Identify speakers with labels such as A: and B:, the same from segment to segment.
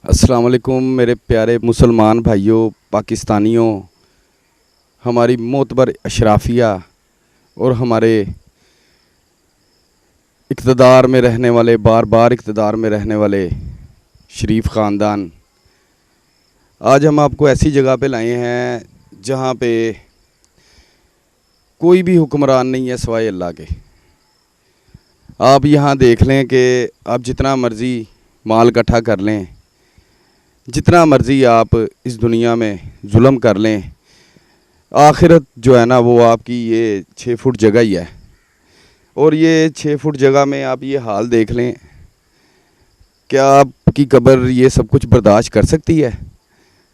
A: अस्सलाम वालेकुम मेरे प्यारे मुसलमान भाइयों, पाकिस्तानियों, हमारी मोतबर अशराफिया और हमारे इक़्तिदार में रहने वाले, बार बार इक़्तिदार में रहने वाले शरीफ ख़ानदान। आज हम आपको ऐसी जगह पे लाए हैं जहाँ पे कोई भी हुक्मरान नहीं है सिवाय अल्लाह के। आप यहाँ देख लें कि आप जितना मर्ज़ी माल इकट्ठा कर लें, जितना मर्ज़ी आप इस दुनिया में जुल्म कर लें, आखिरत जो है ना वो आपकी ये 6 फुट जगह ही है। और ये 6 फुट जगह में आप ये हाल देख लें, क्या आपकी कब्र ये सब कुछ बर्दाश्त कर सकती है?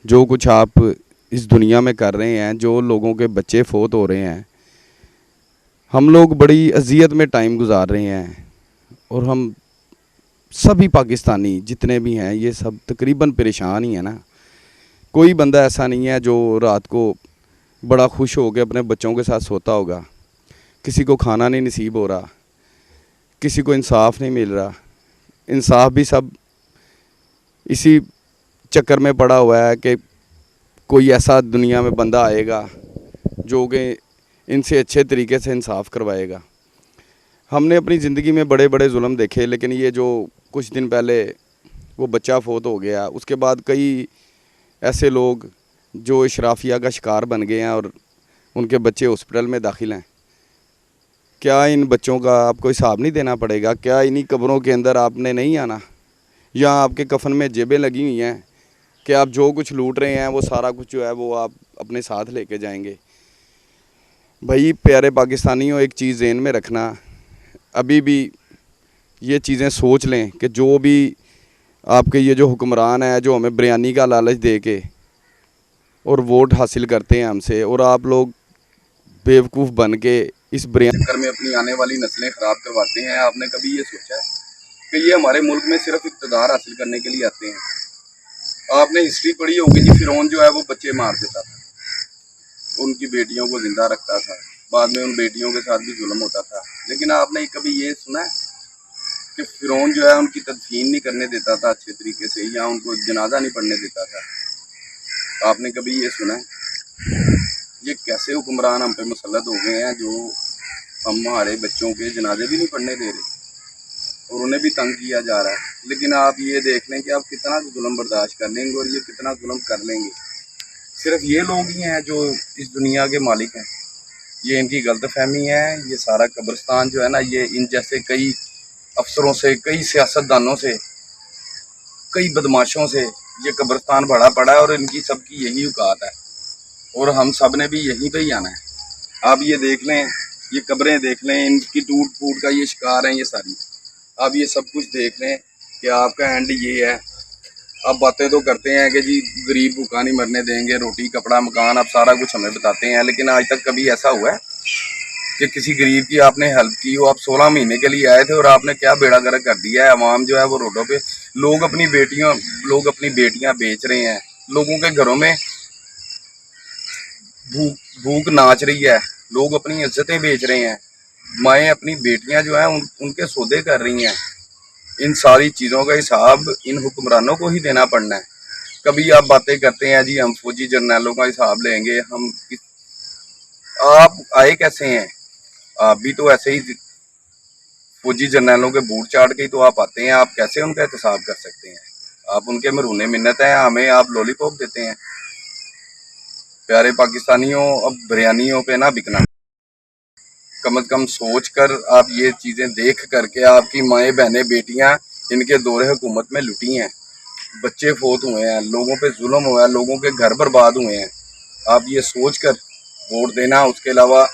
A: जो कुछ आप इस दुनिया में कर रहे हैं, जो लोगों के बच्चे फोत हो रहे हैं, हम लोग बड़ी अजियत में टाइम गुजार रहे हैं। और हम सभी पाकिस्तानी जितने भी हैं ये सब तकरीबन परेशान ही है ना। कोई बंदा ऐसा नहीं है जो रात को बड़ा खुश हो के अपने बच्चों के साथ सोता होगा। किसी को खाना नहीं नसीब हो रहा, किसी को इंसाफ नहीं मिल रहा। इंसाफ भी सब इसी चक्कर में पड़ा हुआ है कि कोई ऐसा दुनिया में बंदा आएगा जो कि इनसे अच्छे तरीके से इंसाफ करवाएगा। हमने अपनी ज़िंदगी में बड़े बड़े जुल्म देखे, लेकिन ये जो कुछ दिन पहले वो बच्चा फोत हो गया, उसके बाद कई ऐसे लोग जो इशराफिया का शिकार बन गए हैं और उनके बच्चे हॉस्पिटल में दाखिल हैं। क्या इन बच्चों का आपको हिसाब नहीं देना पड़ेगा? क्या इन्हीं कब्रों के अंदर आपने नहीं आना? या आपके कफन में जेबें लगी हुई हैं कि आप जो कुछ लूट रहे हैं वो सारा कुछ जो है वो आप अपने साथ लेके जाएंगे? भाई प्यारे पाकिस्तानियों, एक चीज़ ज़हन में रखना, अभी भी ये चीज़ें सोच लें कि जो भी आपके ये जो हुक्मरान है, जो हमें बिरयानी का लालच दे के और वोट हासिल करते हैं हमसे, और आप लोग बेवकूफ़ बन के इस बिरयानी चक्कर में अपनी आने वाली नस्लें ख़राब करवाते हैं। आपने कभी ये सोचा है कि ये हमारे मुल्क में सिर्फ इक़्तिदार हासिल करने के लिए आते हैं? आपने हिस्ट्री पढ़ी होगी जी, फ़िरौन जो है वो बच्चे मार देता था, उनकी बेटियों को ज़िंदा रखता था, बाद में उन बेटियों के साथ भी जुल्म होता था। लेकिन आपने कभी ये सुना है कि फ़िरौन जो है उनकी तदफीन नहीं करने देता था अच्छे तरीके से, या उनको जनाजा नहीं पढ़ने देता था? आपने कभी ये सुना है? ये कैसे हुक्मरान हम पे मुसल्लत हो गए हैं जो हमारे बच्चों के जनाजे भी नहीं पढ़ने दे रहे और उन्हें भी तंग किया जा रहा है। लेकिन आप ये देख लें कि आप कितना जुल्म बर्दाश्त कर लेंगे और ये कितना जुल्म कर लेंगे। सिर्फ ये लोग ही हैं जो इस दुनिया के मालिक हैं? ये इनकी गलत फहमी है। ये सारा कब्रिस्तान जो है ना, ये इन जैसे कई अफसरों से, कई सियासतदानों से, कई बदमाशों से ये कब्रिस्तान भरा पड़ा है और इनकी सबकी यही औकात है और हम सब ने भी यहीं पे ही आना है। आप ये देख लें, ये कब्रें देख लें, इनकी टूट फूट का ये शिकार हैं ये सारी। आप ये सब कुछ देख लें कि आपका एंड ये है। आप बातें तो करते हैं कि जी गरीब भूखा नहीं मरने देंगे, रोटी कपड़ा मकान, आप सारा कुछ हमें बताते हैं, लेकिन आज तक कभी ऐसा हुआ है कि किसी गरीब की आपने हेल्प की हो? आप 16 महीने के लिए आए थे और आपने क्या बेड़ा गर्क कर दिया है? अवाम जो है वो रोडों पे, लोग अपनी बेटियां बेच रहे हैं, लोगों के घरों में भूख भूख नाच रही है, लोग अपनी इज्जतें बेच रहे हैं, माएँ अपनी बेटियां जो हैं उनके सौदे कर रही हैं। इन सारी चीज़ों का हिसाब इन हुक्मरानों को ही देना पड़ना है। कभी आप बातें करते हैं जी हम फौजी जर्नैलों का हिसाब लेंगे, आप आए कैसे हैं? आप भी तो ऐसे ही फौजी जर्नैलों के बूट चाट के ही तो आप आते हैं। आप कैसे उनका एहतसाब कर सकते हैं? आप उनके मरूने मिन्नत हैं, हमें आप लॉलीपॉप देते हैं। प्यारे पाकिस्तानियों, अब बिरयानियों पे ना बिकना। कम अज़ कम सोच कर आप ये चीज़ें देख करके, आपकी माएँ बहनें बेटियां इनके दौरे हुकूमत में लुटी हैं, बच्चे फोत हुए हैं, लोगों पे जुल्म हुआ है, लोगों के घर बर्बाद हुए हैं। आप ये सोच कर वोट देना। उसके अलावा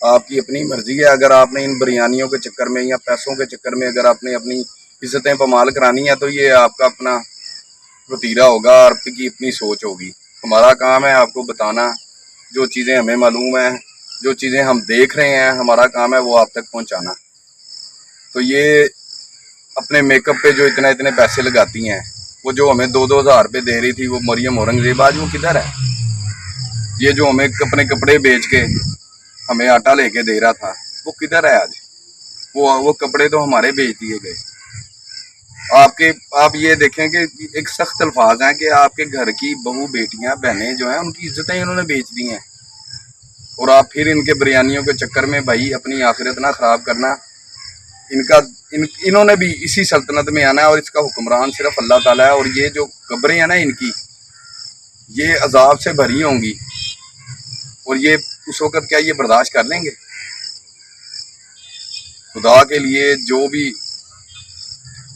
A: आपकी अपनी मर्जी है। अगर आपने इन बिरयानियों के चक्कर में या पैसों के चक्कर में अगर आपने अपनी इज्जतें पमाल करानी है तो ये आपका अपना वतीरा होगा और आपकी अपनी सोच होगी। हमारा काम है आपको बताना जो चीज़ें हमें मालूम है, जो चीज़ें हम देख रहे हैं, हमारा काम है वो आप तक पहुंचाना। तो ये अपने मेकअप पे जो इतने इतने पैसे लगाती हैं, वो जो हमें 2-2 हज़ार रुपये दे रही थी वो मरियम औरंगजेब, आज वो किधर है? ये जो हमें अपने कपड़े बेच के हमें आटा लेके दे रहा था वो किधर है आज? वो कपड़े तो हमारे बेच दिए गए। آپ یہ دیکھیں کہ ایک سخت الفاظ ہیں کہ آپ کے گھر کی بہو بیٹیاں بہنیں جو ہیں ان کی عزتیں انہوں نے بیچ دی ہیں، اور آپ پھر ان کے بریانیوں کے چکر میں بھائی اپنی آخرت نہ خراب کرنا۔ انہوں نے بھی اسی سلطنت میں آنا ہے، اور اس کا حکمران صرف اللہ تعالیٰ ہے، اور یہ جو قبریں ہیں نا ان کی، یہ عذاب سے بھری ہوں گی، اور یہ اس وقت کیا یہ برداشت کر لیں گے؟ خدا کے لیے جو بھی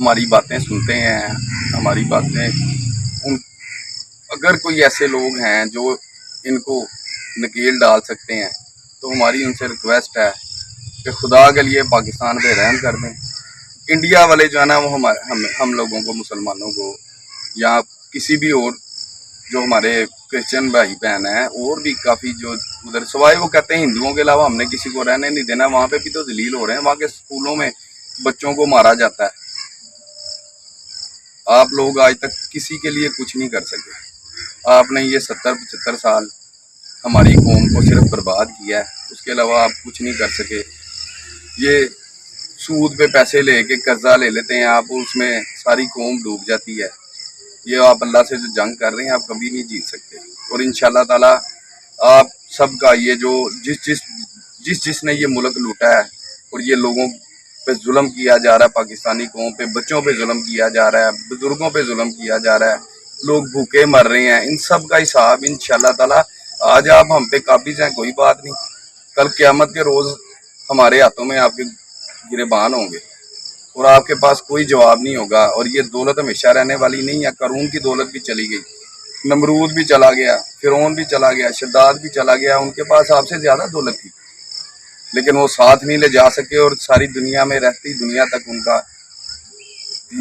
A: ہماری باتیں سنتے ہیں، ہماری باتیں اگر کوئی ایسے لوگ ہیں جو ان کو نکیل ڈال سکتے ہیں تو ہماری ان سے ریکویسٹ ہے کہ خدا کے لیے پاکستان پہ رحم کر دیں۔ انڈیا والے جو ہے نا وہ ہم لوگوں کو، مسلمانوں کو، یا کسی بھی اور جو ہمارے کرسچن بھائی بہن ہیں، اور بھی کافی جو ادھر، سوائے وہ کہتے ہیں ہندوؤں کے علاوہ ہم نے کسی کو رہنے نہیں دینا، وہاں پہ بھی تو ذلیل ہو رہے ہیں، وہاں کے اسکولوں میں بچوں کو مارا جاتا ہے۔ آپ لوگ آج تک کسی کے لیے کچھ نہیں کر سکے، آپ نے یہ 70-75 سال ہماری قوم کو صرف برباد کیا ہے، اس کے علاوہ آپ کچھ نہیں کر سکے۔ یہ سود پہ پیسے لے کے قرضہ لے لیتے ہیں آپ، اس میں ساری قوم ڈوب جاتی ہے۔ یہ آپ اللہ سے جو جنگ کر رہے ہیں آپ کبھی نہیں جیت سکتے، اور انشاءاللہ تعالی آپ سب کا یہ جو جس نے یہ ملک لوٹا ہے، اور یہ لوگوں پہ ظلم کیا جا رہا ہے، پاکستانی قوم پہ، بچوں پہ ظلم کیا جا رہا ہے، بزرگوں پہ ظلم کیا جا رہا ہے، لوگ بھوکے مر رہے ہیں، ان سب کا حساب انشاءاللہ تعالی آج آپ ہم پہ قابض ہیں کوئی بات نہیں، کل قیامت کے روز ہمارے ہاتھوں میں آپ کے گریبان ہوں گے، اور آپ کے پاس کوئی جواب نہیں ہوگا۔ اور یہ دولت ہمیشہ رہنے والی نہیں ہے، قارون کی دولت بھی چلی گئی، نمرود بھی چلا گیا، فرعون بھی چلا گیا، شداد بھی چلا گیا، ان کے پاس آپ سے زیادہ دولت تھی، لیکن وہ ساتھ نہیں لے جا سکے، اور ساری دنیا میں رہتی دنیا تک ان کا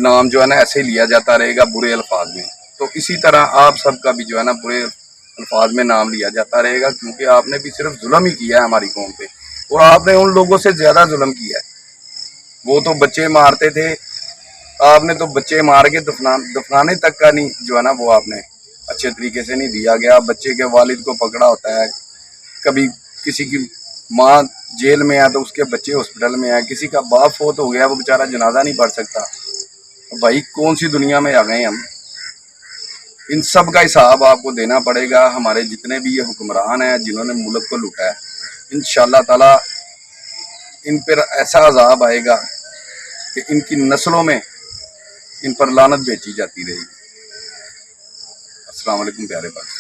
A: نام جو ہے نا ایسے ہی لیا جاتا رہے گا برے الفاظ میں۔ تو اسی طرح آپ سب کا بھی جو ہے نا برے الفاظ میں نام لیا جاتا رہے گا، کیونکہ آپ نے بھی صرف ظلم ہی کیا ہے ہماری قوم پہ، اور آپ نے ان لوگوں سے زیادہ ظلم کیا ہے۔ وہ تو بچے مارتے تھے، آپ نے تو بچے مار کے دفنانے تک کا نہیں جو ہے نا وہ آپ نے اچھے طریقے سے نہیں دیا گیا۔ بچے کے والد کو پکڑا ہوتا ہے، کبھی کسی کی ماں جیل میں ہے تو اس کے بچے ہاسپٹل میں ہے، کسی کا باپ فوت ہو گیا وہ بیچارہ جنازہ نہیں پڑھ سکتا۔ بھائی کون سی دنیا میں آ گئے ہم؟ ان سب کا حساب آپ کو دینا پڑے گا۔ ہمارے جتنے بھی یہ حکمران ہیں جنہوں نے ملک کو لوٹا ہے، انشاءاللہ تعالی ان پر ایسا عذاب آئے گا کہ ان کی نسلوں میں ان پر لعنت بھیجی جاتی رہے گی۔ السلام علیکم پیارے بھائی۔